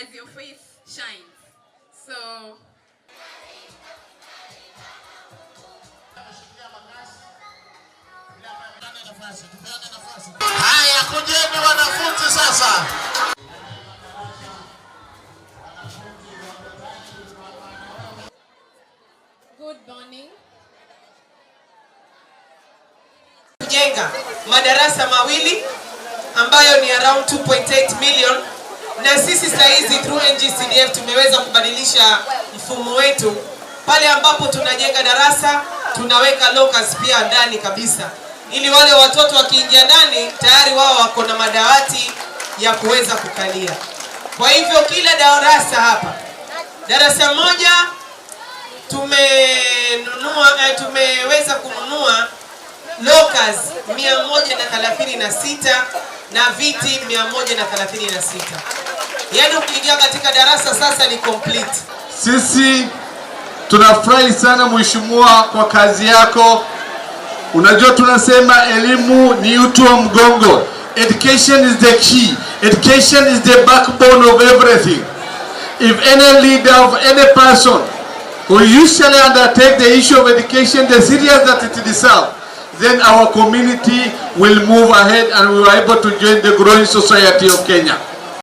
as your face shines. So haya, kujeni wanafunzi sasa. good morning. Kujenga madarasa mawili ambayo ni around 2.8 million, na sisi sasa hizi through NGCDF tumeweza kubadilisha mfumo wetu. Pale ambapo tunajenga darasa tunaweka lockers pia ndani kabisa, ili wale watoto wakiingia ndani tayari wao wako na madawati ya kuweza kukalia. Kwa hivyo kila darasa hapa, darasa moja tumeweza kununua lockers 136 na viti 136. Yaani ukiingia katika darasa sasa ni complete. Sisi tunafurahi sana mheshimiwa kwa kazi yako. Unajua tunasema elimu ni uti wa mgongo. Education is the key. Education is the backbone of everything. If any leader of any person who usually undertake the issue of education the serious that it deserves, then our community will move ahead and we are able to join the growing society of Kenya.